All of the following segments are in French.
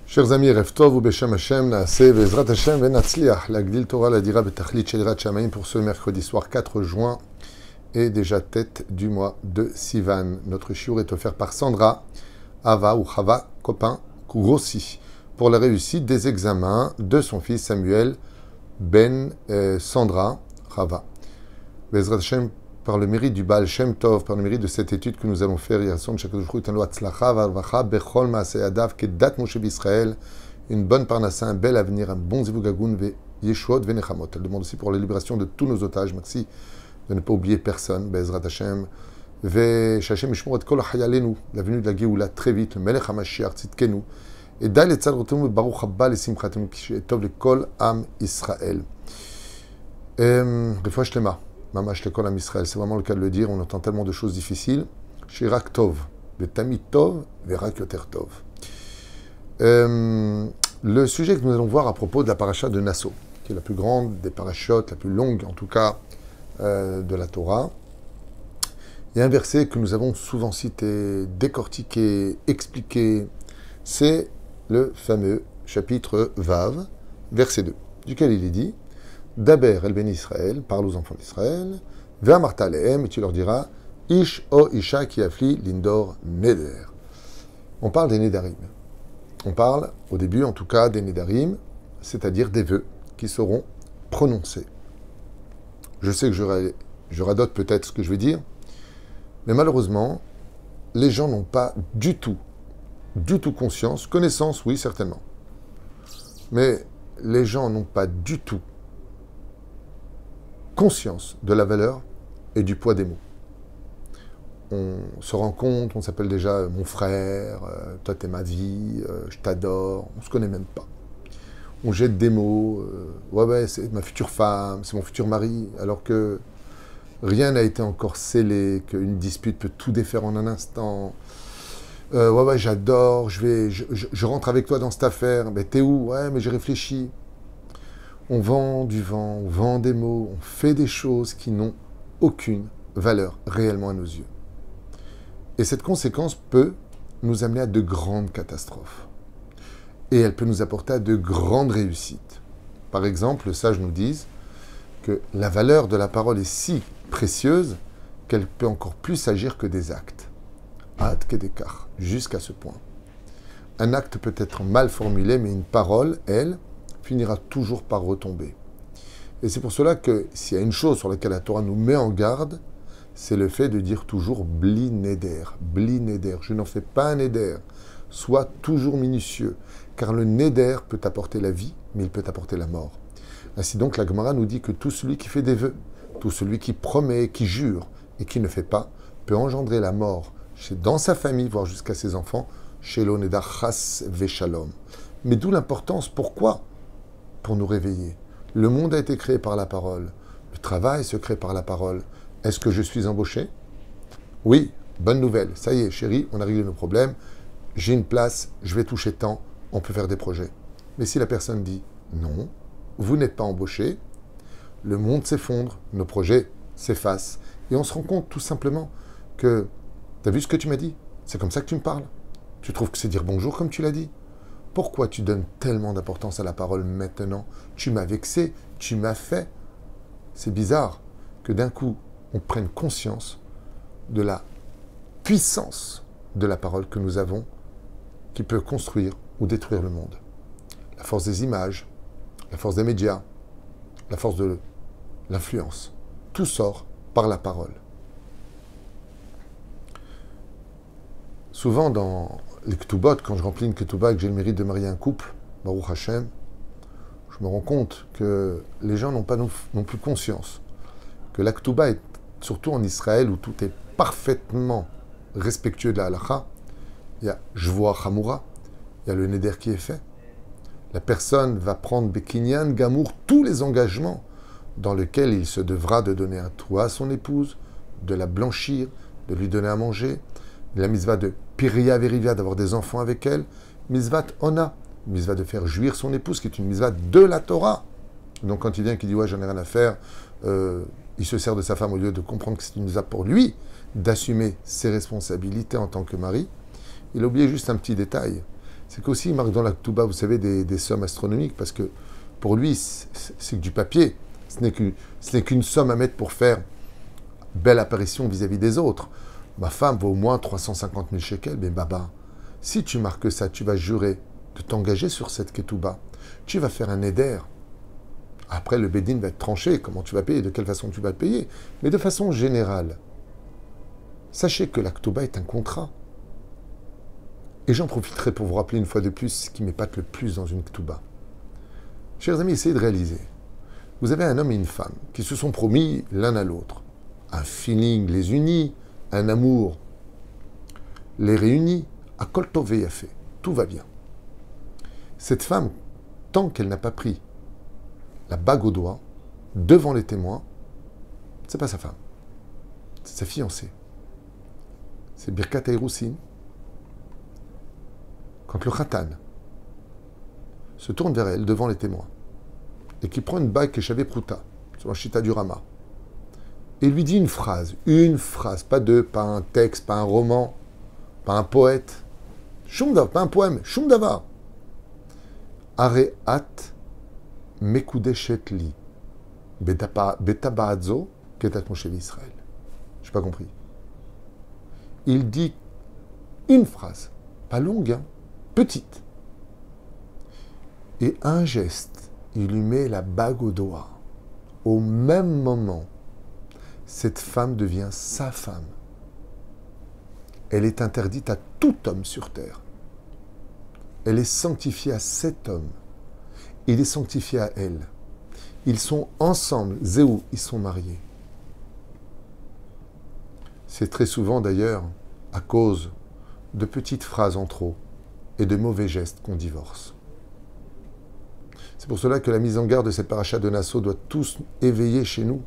Chers amis, Rev Tov ou Beshem Hashem, Naaseh Vezrat Hashem Venatzliach, la Gdil Torah, la Dira Betachlit Shelirat Shamaim pour ce mercredi soir 4 juin et déjà tête du mois de Sivan. Notre shiur est offert par Sandra, Ava ou Chava, copain, Grossi, pour la réussite des examens de son fils Samuel Ben Sandra, Chava. Vezrat Hashem, par le mérite du Baal Shem Tov, par le mérite de cette étude que nous allons faire, une bonne parnassa, un bel avenir, un bon zivugagun, yeshuot venechamot. Elle demande aussi pour la libération de tous nos otages. Merci de ne pas oublier personne. Bezrat Hashem. Shachem Yishmor et kol hayalenu, la venue de la Géoula très vite, le Melech HaMashiach tzidkenu. Et dal et tzadrotemu baruch haba lesimchatenu ki tov le kol am Israël. Des fois je t'aime. Mamash lekol am Israël, c'est vraiment le cas de le dire. On entend tellement de choses difficiles. Shirak tov, vetamid tov, verak yoter tov. Le sujet que nous allons voir à propos de la paracha de Nasso, qui est la plus grande des parachutes, la plus longue en tout cas de la Torah. Il y a un verset que nous avons souvent cité, décortiqué, expliqué. C'est le fameux chapitre Vav, verset 2, duquel il est dit Daber el ben Israël, parle aux enfants d'Israël, ve'amarta alehem, et tu leur diras Ish o isha ki afli lindor neder. On parle des nedarim. On parle, au début en tout cas, des nedarim, c'est-à-dire des vœux qui seront prononcés. Je sais que je radote peut-être ce que je vais dire, mais malheureusement, les gens n'ont pas du tout conscience, connaissance, oui, certainement, mais les gens n'ont pas du tout conscience de la valeur et du poids des mots. On se rend compte, on s'appelle déjà mon frère, toi t'es ma vie, je t'adore, on se connaît même pas. On jette des mots, ouais, c'est ma future femme, c'est mon futur mari, alors que rien n'a été encore scellé, qu'une dispute peut tout défaire en un instant. Ouais, j'adore, je rentre avec toi dans cette affaire, mais t'es où? Ouais, mais j'ai réfléchi. On vend du vent, on vend des mots, on fait des choses qui n'ont aucune valeur réellement à nos yeux. Et cette conséquence peut nous amener à de grandes catastrophes. Et elle peut nous apporter à de grandes réussites. Par exemple, les sages nous disent que la valeur de la parole est si précieuse qu'elle peut encore plus agir que des actes. Ad kedekar, jusqu'à ce point. Un acte peut être mal formulé, mais une parole, elle, finira toujours par retomber. Et c'est pour cela que s'il y a une chose sur laquelle la Torah nous met en garde, c'est le fait de dire toujours bli neder, je n'en fais pas un neder. Sois toujours minutieux, car le neder peut apporter la vie, mais il peut apporter la mort. Ainsi donc, la Gemara nous dit que tout celui qui fait des vœux, tout celui qui promet, qui jure et qui ne fait pas, peut engendrer la mort dans sa famille, voire jusqu'à ses enfants, chez l'onedar chas veshalom. Mais d'où l'importance, pourquoi? Pour nous réveiller. Le monde a été créé par la parole. Le travail se crée par la parole. Est-ce que je suis embauché? Oui, bonne nouvelle. Ça y est, chérie, on a réglé nos problèmes. J'ai une place, je vais toucher tant, on peut faire des projets. Mais si la personne dit non, vous n'êtes pas embauché, le monde s'effondre, nos projets s'effacent. Et on se rend compte tout simplement que, t'as vu ce que tu m'as dit? C'est comme ça que tu me parles? Tu trouves que c'est dire bonjour comme tu l'as dit? Pourquoi tu donnes tellement d'importance à la parole maintenant? Tu m'as vexé, tu m'as fait. C'est bizarre que d'un coup, on prenne conscience de la puissance de la parole que nous avons, qui peut construire ou détruire le monde. La force des images, la force des médias, la force de l'influence. Tout sort par la parole. Souvent dans les Ketubot, quand je remplis une Ketuba et que j'ai le mérite de marier un couple, Baruch Hashem, je me rends compte que les gens n'ont pas non plus conscience que la Ketuba est, surtout en Israël où tout est parfaitement respectueux de la halakha, il y a Jvoa Hamura, il y a le Neder qui est fait. La personne va prendre Bekinyan Gamour, tous les engagements dans lesquels il se devra de donner un toit à son épouse, de la blanchir, de lui donner à manger, la mitzvah de Piria Verivia, d'avoir des enfants avec elle, mitzvah Ona, mitzvah de faire jouir son épouse, qui est une mitzvah de la Torah. Donc quand il vient qui dit ouais j'en ai rien à faire, il se sert de sa femme au lieu de comprendre que c'est une mitzvah pour lui, d'assumer ses responsabilités en tant que mari. Il a oublié juste un petit détail, c'est qu'aussi il marque dans la Ketouba, vous savez, des sommes astronomiques, parce que pour lui, c'est que du papier. Ce n'est qu'une somme à mettre pour faire belle apparition vis-à-vis des autres. Ma femme vaut au moins 350 000 shekels, mais baba, si tu marques ça, tu vas jurer de t'engager sur cette Ketouba. Tu vas faire un éder. Après, le Bédine va être tranché, comment tu vas payer, de quelle façon tu vas le payer. Mais de façon générale, sachez que la Ketouba est un contrat. Et j'en profiterai pour vous rappeler une fois de plus ce qui m'épate le plus dans une Ketouba. Chers amis, essayez de réaliser. Vous avez un homme et une femme qui se sont promis l'un à l'autre. Un feeling les unit, un amour les réunit. À Kol Tov Veyafé, tout va bien. Cette femme, tant qu'elle n'a pas pris la bague au doigt, devant les témoins, c'est pas sa femme. C'est sa fiancée. C'est Birkat Eirousin. Quand le Khatan se tourne vers elle, devant les témoins, et qui prend une bague Keshavé Prouta, sur la Chita du Rama, et lui dit une phrase, pas deux, pas un texte, pas un roman, pas un poète, Shumdav, pas un poème, Shumdavar. Areat Mekudeshet li, Betabaadzo, Ketat Moshe Israël. Je n'ai pas compris. Il dit une phrase, pas longue, hein, petite. Et un geste, il lui met la bague au doigt. Au même moment, cette femme devient sa femme. Elle est interdite à tout homme sur terre. Elle est sanctifiée à cet homme. Il est sanctifié à elle. Ils sont ensemble, Zéou, ils sont mariés. C'est très souvent d'ailleurs à cause de petites phrases en trop et de mauvais gestes qu'on divorce. C'est pour cela que la mise en garde de cette paracha de Nassau doit tous éveiller chez nous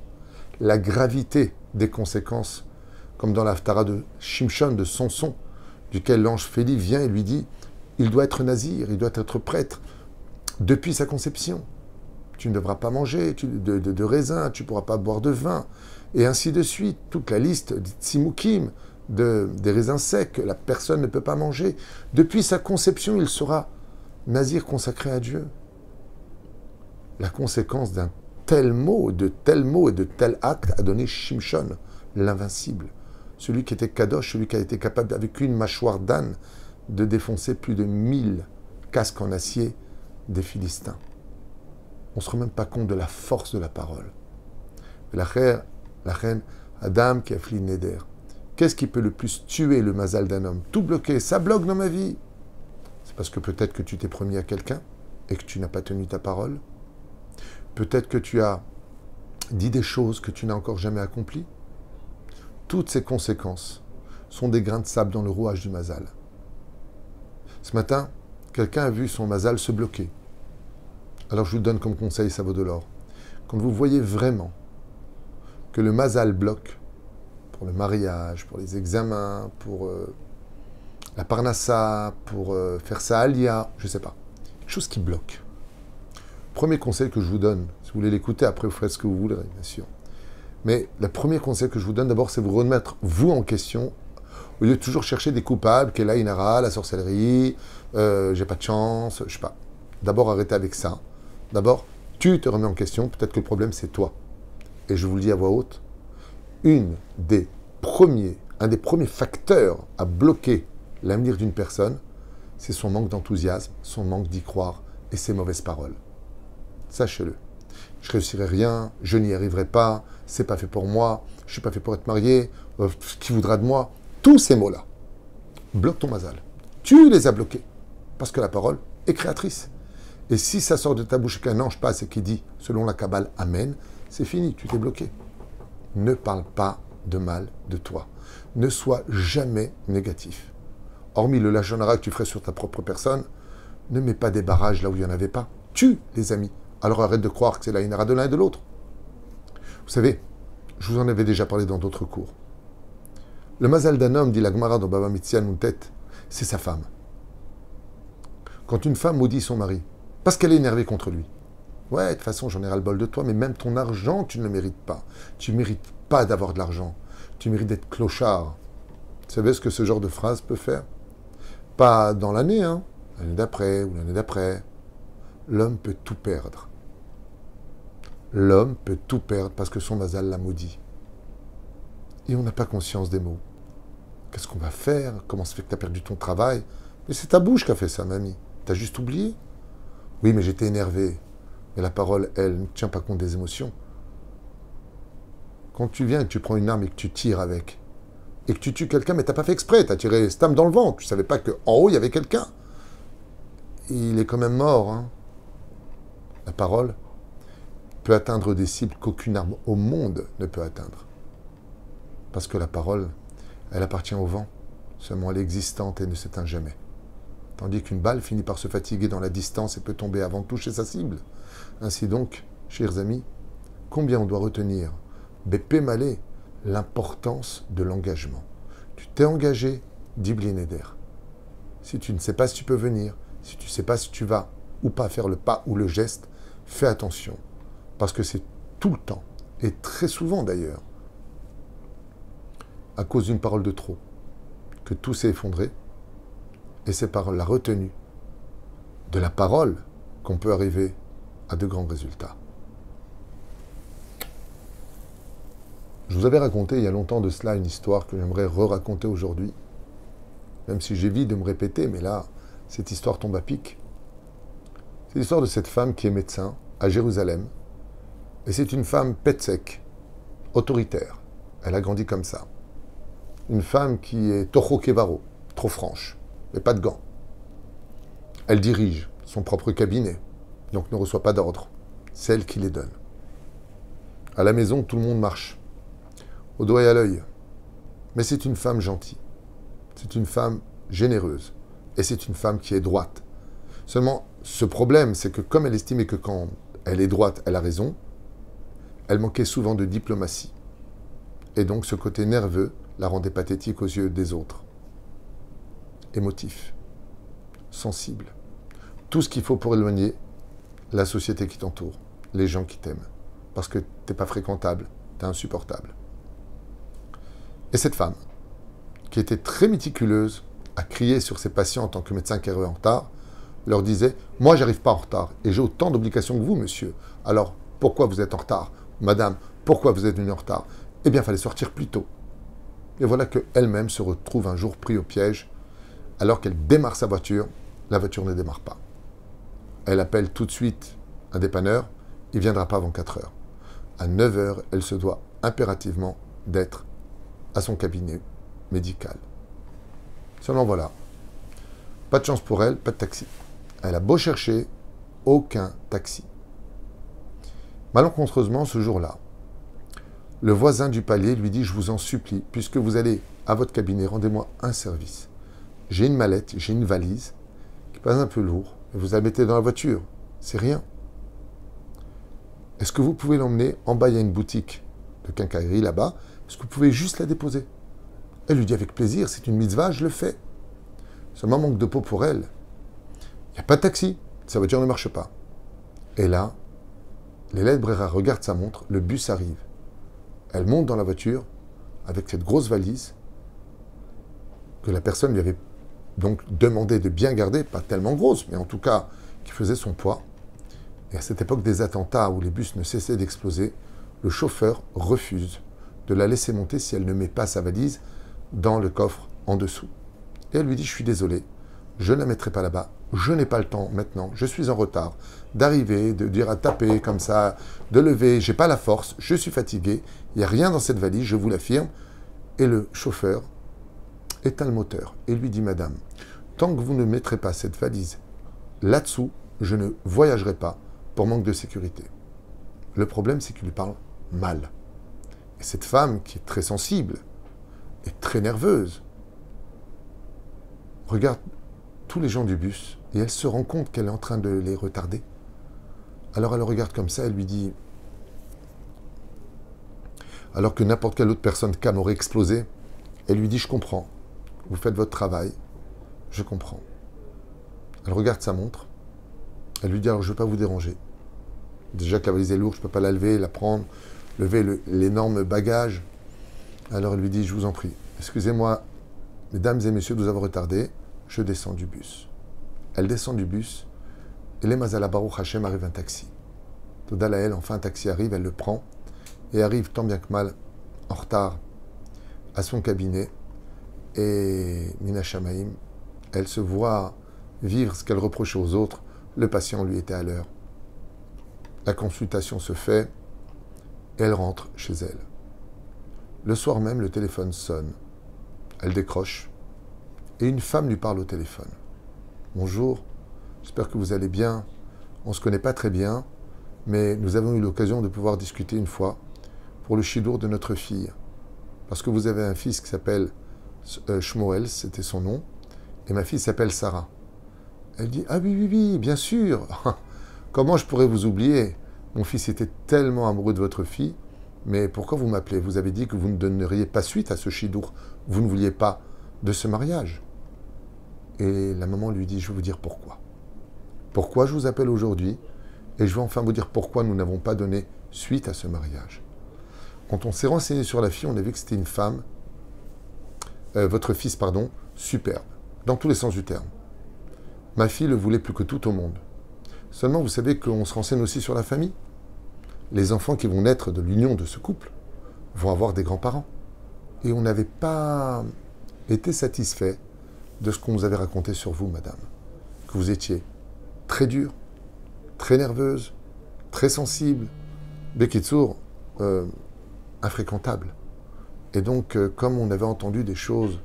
la gravité des conséquences, comme dans l'Haftara de Shimshon, de Samson, duquel l'ange Féli vient et lui dit « Il doit être nazir, il doit être prêtre depuis sa conception. Tu ne devras pas manger de raisin, tu ne pourras pas boire de vin. » Et ainsi de suite, toute la liste des tsimukim, des raisins secs, la personne ne peut pas manger. Depuis sa conception, il sera nazir consacré à Dieu. La conséquence d'un tel mot et de tel acte a donné Shimshon, l'invincible. Celui qui était kadosh, celui qui a été capable, avec une mâchoire d'âne, de défoncer plus de 1000 casques en acier des Philistins. On ne se rend même pas compte de la force de la parole. La reine Adam qui a fli Neder. Qu'est-ce qui peut le plus tuer le mazal d'un homme? Tout bloqué, ça bloque dans ma vie. C'est parce que peut-être que tu t'es promis à quelqu'un et que tu n'as pas tenu ta parole. Peut-être que tu as dit des choses que tu n'as encore jamais accomplies. Toutes ces conséquences sont des grains de sable dans le rouage du mazal. Ce matin, quelqu'un a vu son mazal se bloquer. Alors je vous donne comme conseil, ça vaut de l'or. Quand vous voyez vraiment que le mazal bloque, pour le mariage, pour les examens, pour la parnassa, pour faire sa alia, je ne sais pas, quelque chose qui bloque. Premier conseil que je vous donne, si vous voulez l'écouter, après vous ferez ce que vous voudrez, bien sûr. Mais le premier conseil que je vous donne, d'abord, c'est vous remettre, vous, en question, au lieu de toujours chercher des coupables, qu'est l'Aïnara, la sorcellerie, j'ai pas de chance, je sais pas. D'abord, arrêtez avec ça. D'abord, tu te remets en question, peut-être que le problème, c'est toi. Et je vous le dis à voix haute, un des premiers facteurs à bloquer l'avenir d'une personne, c'est son manque d'enthousiasme, son manque d'y croire et ses mauvaises paroles. Sachez-le. Je réussirai rien, je n'y arriverai pas, c'est pas fait pour moi, je suis pas fait pour être marié, qui voudra de moi? Tous ces mots-là. Bloque ton mazal. Tu les as bloqués. Parce que la parole est créatrice. Et si ça sort de ta bouche qu'un ange passe et qui dit, selon la Kabbale, Amen, c'est fini, tu t'es bloqué. Ne parle pas de mal de toi. Ne sois jamais négatif. Hormis le lachon hara que tu ferais sur ta propre personne, ne mets pas des barrages là où il n'y en avait pas. Tue les amis. Alors arrête de croire que c'est la inara de l'un et de l'autre. Vous savez, je vous en avais déjà parlé dans d'autres cours. Le mazal d'un homme, dit la Gemara dans Baba Mitzia Nuntet, c'est sa femme. Quand une femme maudit son mari, parce qu'elle est énervée contre lui, ouais, de toute façon, j'en ai ras le bol de toi, mais même ton argent, tu ne le mérites pas. Tu ne mérites pas d'avoir de l'argent. Tu mérites d'être clochard. Vous savez ce que ce genre de phrase peut faire? Pas dans l'année, hein. l'année d'après ou l'année d'après. L'homme peut tout perdre. L'homme peut tout perdre parce que son mazal l'a maudit. Et on n'a pas conscience des mots. Qu'est-ce qu'on va faire? Comment ça fait que tu as perdu ton travail? Mais c'est ta bouche qui a fait ça, mamie. T'as juste oublié? Oui, mais j'étais énervé. Mais la parole, elle, ne tient pas compte des émotions. Quand tu viens et que tu prends une arme et que tu tires avec, et que tu tues quelqu'un, mais t'as pas fait exprès, t'as tiré Stam dans le ventre, tu savais pas qu'en haut, il y avait quelqu'un. Il est quand même mort, hein. La parole peut atteindre des cibles qu'aucune arme au monde ne peut atteindre. Parce que la parole, elle appartient au vent. Seulement elle est existante et ne s'éteint jamais. Tandis qu'une balle finit par se fatiguer dans la distance et peut tomber avant de toucher sa cible. Ainsi donc, chers amis, combien on doit retenir Bépé Malé, l'importance de l'engagement. Tu t'es engagé, dis Blinéder. Si tu ne sais pas si tu peux venir, si tu ne sais pas si tu vas ou pas faire le pas ou le geste, fais attention. Parce que c'est tout le temps, et très souvent d'ailleurs, à cause d'une parole de trop, que tout s'est effondré, et c'est par la retenue de la parole qu'on peut arriver à de grands résultats. Je vous avais raconté il y a longtemps de cela une histoire que j'aimerais re-raconter aujourd'hui, même si j'évite de me répéter, mais là, cette histoire tombe à pic. C'est l'histoire de cette femme qui est médecin à Jérusalem, et c'est une femme pet-sec, autoritaire. Elle a grandi comme ça. Une femme qui est Toho Kevaro, trop franche, mais pas de gants. Elle dirige son propre cabinet, donc ne reçoit pas d'ordre. C'est elle qui les donne. À la maison, tout le monde marche, au doigt et à l'œil. Mais c'est une femme gentille. C'est une femme généreuse. Et c'est une femme qui est droite. Seulement, ce problème, c'est que comme elle estimait que quand elle est droite, elle a raison, elle manquait souvent de diplomatie. Et donc, ce côté nerveux la rendait pathétique aux yeux des autres. Émotif. Sensible. Tout ce qu'il faut pour éloigner la société qui t'entoure, les gens qui t'aiment. Parce que t'es pas fréquentable, t'es insupportable. Et cette femme, qui était très méticuleuse, à crier sur ses patients en tant que médecin qui arrivait en retard, leur disait « Moi, j'arrive pas en retard, et j'ai autant d'obligations que vous, monsieur. Alors, pourquoi vous êtes en retard? Madame, pourquoi vous êtes venue en retard? Eh bien, il fallait sortir plus tôt. » Et voilà qu'elle-même se retrouve un jour pris au piège, alors qu'elle démarre sa voiture, la voiture ne démarre pas. Elle appelle tout de suite un dépanneur, il ne viendra pas avant 4 heures. À 9 heures, elle se doit impérativement d'être à son cabinet médical. Seulement voilà, pas de chance pour elle, pas de taxi. Elle a beau chercher, aucun taxi. Malencontreusement, ce jour-là, le voisin du palier lui dit « Je vous en supplie, puisque vous allez à votre cabinet, rendez-moi un service. J'ai une mallette, j'ai une valise, qui est pas un peu lourd, et vous la mettez dans la voiture. C'est rien. Est-ce que vous pouvez l'emmener en bas, il y a une boutique de quincaillerie là-bas, est-ce que vous pouvez juste la déposer ?» Elle lui dit avec plaisir, c'est une mitzvah, je le fais. Seulement manque de peau pour elle. Il n'y a pas de taxi, sa voiture ne marche pas. Et là, l'élève Brera regarde sa montre, le bus arrive. Elle monte dans la voiture avec cette grosse valise que la personne lui avait donc demandé de bien garder, pas tellement grosse, mais en tout cas qui faisait son poids. Et à cette époque des attentats où les bus ne cessaient d'exploser, le chauffeur refuse de la laisser monter si elle ne met pas sa valise dans le coffre en dessous. Et elle lui dit « Je suis désolé, je ne la mettrai pas là-bas, je n'ai pas le temps maintenant, je suis en retard, d'arriver, de dire à taper comme ça, de lever, j'ai pas la force, je suis fatigué, il n'y a rien dans cette valise, je vous l'affirme. » Et le chauffeur éteint le moteur et lui dit « Madame, tant que vous ne mettrez pas cette valise là-dessous, je ne voyagerai pas pour manque de sécurité. » Le problème, c'est qu'il lui parle mal. Et cette femme, qui est très sensible, et très nerveuse, regarde tous les gens du bus et elle se rend compte qu'elle est en train de les retarder. Alors elle le regarde comme ça, elle lui dit, alors que n'importe quelle autre personne calme aurait explosé, elle lui dit « Je comprends, vous faites votre travail, je comprends. » Elle regarde sa montre, elle lui dit « Alors je ne vais pas vous déranger. Déjà que la valise est lourde, je ne peux pas la lever, la prendre, lever l'énorme bagage. » Alors elle lui dit « Je vous en prie, excusez-moi, mesdames et messieurs, de vous avoir retardé, je descends du bus. » Elle descend du bus, et les Mazala Baruch Hashem arrive un taxi. Toda Lael, enfin un taxi arrive, elle le prend, et arrive tant bien que mal, en retard, à son cabinet, et Mina Shamaim, elle se voit vivre ce qu'elle reprochait aux autres, le patient lui était à l'heure. La consultation se fait, et elle rentre chez elle. Le soir même, le téléphone sonne. Elle décroche, et une femme lui parle au téléphone. « Bonjour, j'espère que vous allez bien. On ne se connaît pas très bien, mais nous avons eu l'occasion de pouvoir discuter une fois pour le chidour de notre fille. Parce que vous avez un fils qui s'appelle Shmuel, c'était son nom, et ma fille s'appelle Sarah. » Elle dit « Ah oui, oui, oui, bien sûr. Comment je pourrais vous oublier? Mon fils était tellement amoureux de votre fille, mais pourquoi vous m'appelez? Vous avez dit que vous ne donneriez pas suite à ce chidour. Vous ne vouliez pas de ce mariage. » Et la maman lui dit « Je vais vous dire pourquoi. Pourquoi je vous appelle aujourd'hui, et je vais enfin vous dire pourquoi nous n'avons pas donné suite à ce mariage. » Quand on s'est renseigné sur la fille, on a vu que c'était une femme, votre fils, pardon, superbe, dans tous les sens du terme. Ma fille le voulait plus que tout au monde. Seulement, vous savez qu'on se renseigne aussi sur la famille. Les enfants qui vont naître de l'union de ce couple vont avoir des grands-parents. Et on n'avait pas été satisfait de ce qu'on nous avait raconté sur vous, madame. Que vous étiez très dure, très nerveuse, très sensible, Bekitsour, infréquentable. Et donc, comme on avait entendu des choses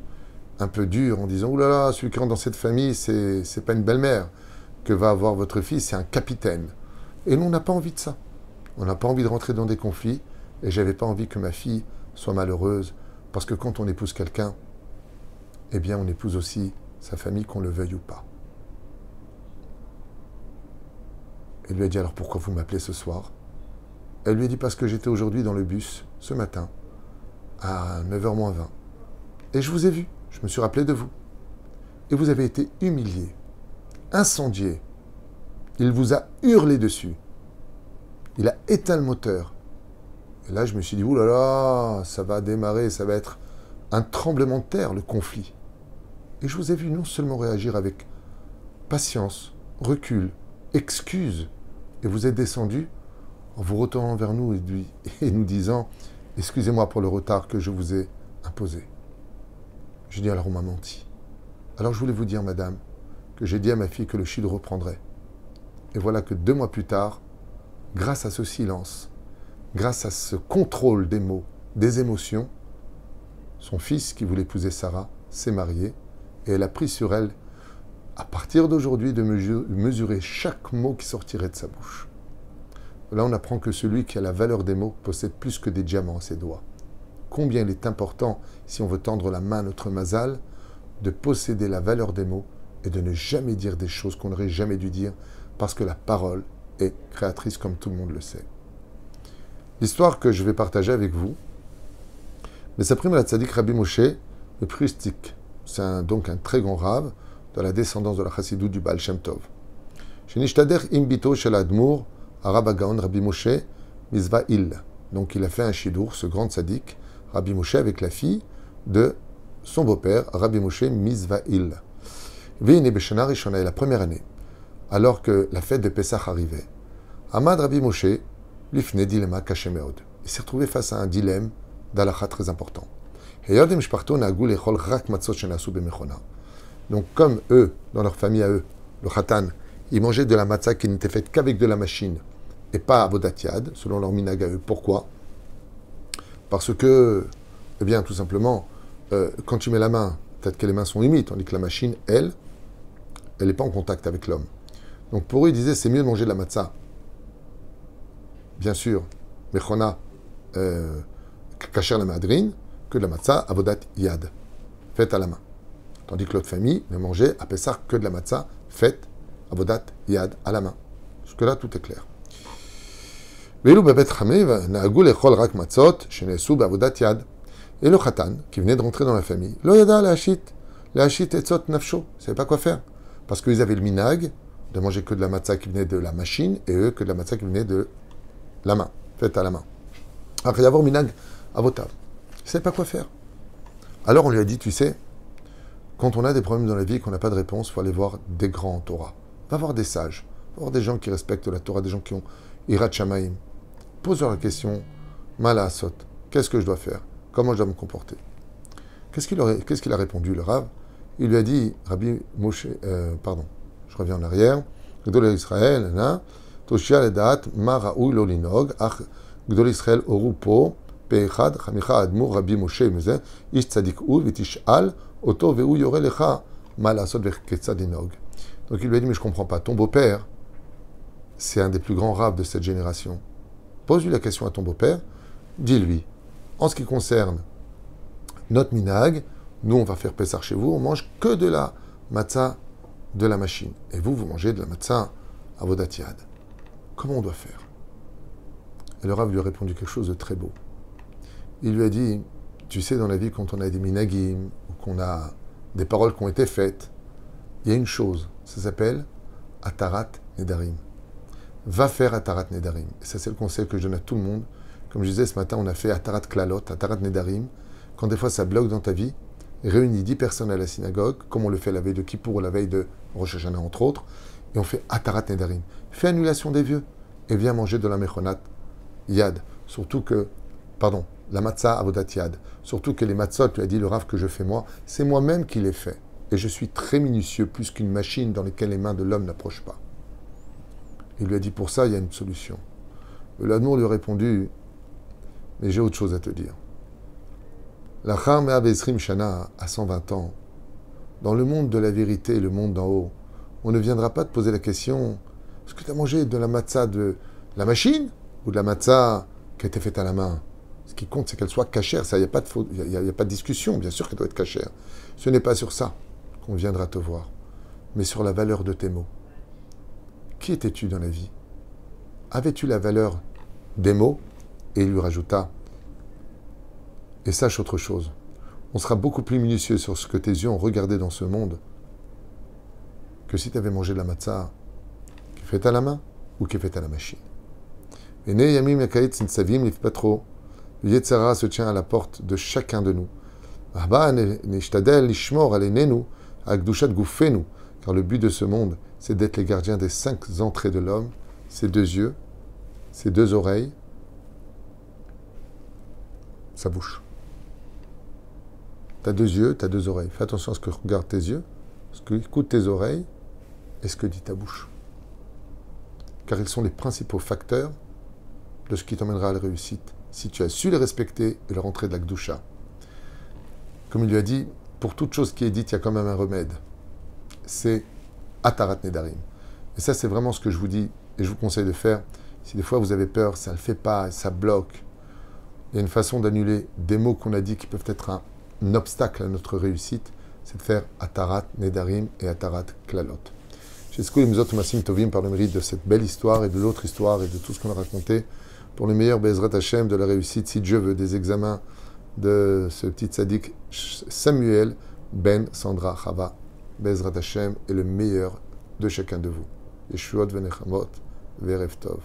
un peu dures en disant « Ouh là là, celui qui rentre dans cette famille, c'est pas une belle-mère que va avoir votre fils, c'est un capitaine. » Et nous, on n'a pas envie de ça. On n'a pas envie de rentrer dans des conflits, et j'avais pas envie que ma fille soit malheureuse, parce que quand on épouse quelqu'un, eh bien, on épouse aussi sa famille, qu'on le veuille ou pas. Elle lui a dit « Alors pourquoi vous m'appelez ce soir ?» Elle lui a dit « Parce que j'étais aujourd'hui dans le bus, ce matin, à 9h moins 20. Et je vous ai vu, je me suis rappelé de vous. Et vous avez été humilié, incendié. Il vous a hurlé dessus. Il a éteint le moteur. Et là, je me suis dit, ouh là là, ça va démarrer, ça va être un tremblement de terre, le conflit. Et je vous ai vu non seulement réagir avec patience, recul, excuse, et vous êtes descendu en vous retournant vers nous et nous disant, excusez-moi pour le retard que je vous ai imposé. Je dis, alors on m'a menti. Alors je voulais vous dire, madame, que j'ai dit à ma fille que le chido reprendrait. Et voilà que 2 mois plus tard, grâce à ce silence, grâce à ce contrôle des mots, des émotions, son fils, qui voulait épouser Sarah, s'est marié, et elle a pris sur elle, à partir d'aujourd'hui, de mesurer chaque mot qui sortirait de sa bouche. Là, on apprend que celui qui a la valeur des mots possède plus que des diamants à ses doigts. Combien il est important, si on veut tendre la main à notre mazal, de posséder la valeur des mots et de ne jamais dire des choses qu'on n'aurait jamais dû dire, parce que la parole est créatrice, comme tout le monde le sait. L'histoire que je vais partager avec vous, mais ça prime à la tzaddik Rabbi Moshe, le Prustik. C'est donc un très grand rave de la descendance de la chassidoute du Baal Shem Tov. Shenishtader imbito shel admour, Arab Agaon Rabbi Moshe Mizva'il. Donc il a fait un shidour, ce grand tzaddik, Rabbi Moshe, avec la fille de son beau-père, Rabbi Moshe Mizva'il. Veine Beshana Rishona, la première année, alors que la fête de Pessah arrivait. Ahmad Rabbi Moshe, Lifne Dilema Kashemeod. Il s'est retrouvé face à un dilemme d'halakha très important. Donc comme eux, dans leur famille à eux, le khatan, ils mangeaient de la matzah qui n'était faite qu'avec de la machine et pas à avodat yad, selon leur minhag à eux. Pourquoi? Parce que, eh bien, tout simplement, quand tu mets la main, peut-être que les mains sont humides, tandis que la machine, elle n'est pas en contact avec l'homme. Donc pour eux, ils disaient, c'est mieux de manger de la matzah. Bien sûr, mechona, kacher la madrine, que de la matzah avodat yad, faite à la main. Tandis que l'autre famille ne mangeait à Pessah que de la matzah faite avodat yad à la main. Jusque-là, tout est clair. Et le khatan, qui venait de rentrer dans la famille, lo yada le'ashit etzot nafsho, il ne savait pas quoi faire. Parce qu'ils avaient le minhag de manger que de la matzah qui venait de la machine, et eux que de la matzah qui venait de la main, faite à la main. Après d'avoir minhag avotav, il ne savait pas quoi faire. Alors on lui a dit, tu sais, Quand on a des problèmes dans la vie et qu'on n'a pas de réponse, il faut aller voir des grands Torah. Va voir des sages, va voir des gens qui respectent la Torah, des gens qui ont Hirat Shamaim. Pose-leur la question, Mala Asot, qu'est-ce que je dois faire? Comment je dois me comporter? Qu'est-ce qu'il a répondu, le Rav? Il lui a dit, Rabbi Moshe, je reviens en arrière, Gdol Israël, Toshia Ledat, Ma Raoui Lolinog, Ach Gdol Israël Orupo, Peechad, Chamicha Admur, Rabbi Moshe, Ish Tzadik Ul, Vitishal, Oto Veu Yore Lecha, Mala Asot Vechetzadinog. Donc il lui a dit, mais je ne comprends pas, ton beau-père, c'est un des plus grands raves de cette génération. Pose-lui la question à ton beau-père, dis-lui, en ce qui concerne notre minag, nous on va faire Pessar chez vous, on mange que de la matzah de la machine. Et vous, vous mangez de la matzah avodat yad. Comment on doit faire? Et le Rav lui a répondu quelque chose de très beau. Il lui a dit, tu sais, dans la vie, quand on a des minagim, ou qu'on a des paroles qui ont été faites, il y a une chose, ça s'appelle Atarat Nedarim. Va faire Atarat Nedarim. Et ça, c'est le conseil que je donne à tout le monde. Comme je disais ce matin, on a fait Atarat Klalot, Atarat Nedarim. Quand des fois ça bloque dans ta vie, réunis 10 personnes à la synagogue, comme on le fait la veille de Kippour ou la veille de Rosh Hashanah, entre autres, et on fait Atarat Nedarim. Fais annulation des vœux et viens manger de la Mechonat Yad. Surtout que, la matzah avodat yad. Surtout que les matzot, tu as dit, le Rav que je fais moi, c'est moi-même qui les fais. Et je suis très minutieux, plus qu'une machine dans laquelle les mains de l'homme n'approchent pas. Il lui a dit, pour ça, il y a une solution. L'Admour lui a répondu, mais j'ai autre chose à te dire. La Char Mea Bezrim Shana, à 120 ans, dans le monde de la vérité, le monde d'en haut, on ne viendra pas te poser la question, est-ce que tu as mangé de la matzah de la machine ou de la matzah qui a été faite à la main? Ce qui compte, c'est qu'elle soit cachère. Ça, il n'y a pas de faute, il y a pas de discussion. Bien sûr qu'elle doit être cachère. Ce n'est pas sur ça qu'on viendra te voir, mais sur la valeur de tes mots. Qui étais-tu dans la vie? Avais-tu la valeur des mots? Et il lui rajouta, et sache autre chose, on sera beaucoup plus minutieux sur ce que tes yeux ont regardé dans ce monde que si tu avais mangé de la matzah qui est faite à la main ou qui est faite à la machine. Et né yamim yakait sinsavim lifpatro. Le Yetzara se tient à la porte de chacun de nous. Car le but de ce monde, c'est d'être les gardiens des 5 entrées de l'homme, ses 2 yeux, ses 2 oreilles, sa bouche. Tu as 2 yeux, tu as 2 oreilles. Fais attention à ce que regardent tes yeux, ce que écoutent tes oreilles et ce que dit ta bouche. Car ils sont les principaux facteurs de ce qui t'emmènera à la réussite, si tu as su les respecter et leur entrer de la Gdusha. Comme il lui a dit, pour toute chose qui est dite, il y a quand même un remède. C'est Atarat Nedarim. Et ça, c'est vraiment ce que je vous dis et je vous conseille de faire. Si des fois vous avez peur, ça ne le fait pas, ça bloque. Il y a une façon d'annuler des mots qu'on a dit qui peuvent être un obstacle à notre réussite, c'est de faire Atarat Nedarim et Atarat Klalot. J'espère que nous Massim Tovim par le mérite de cette belle histoire et de l'autre histoire et de tout ce qu'on a raconté pour le meilleur Bezrat Hashem de la réussite, si Dieu veut, des examens de ce petit tzaddik Samuel Ben Sandra Chava. Bezrat Hashem est le meilleur de chacun de vous. Yeshuot Venechamot Verev Tov.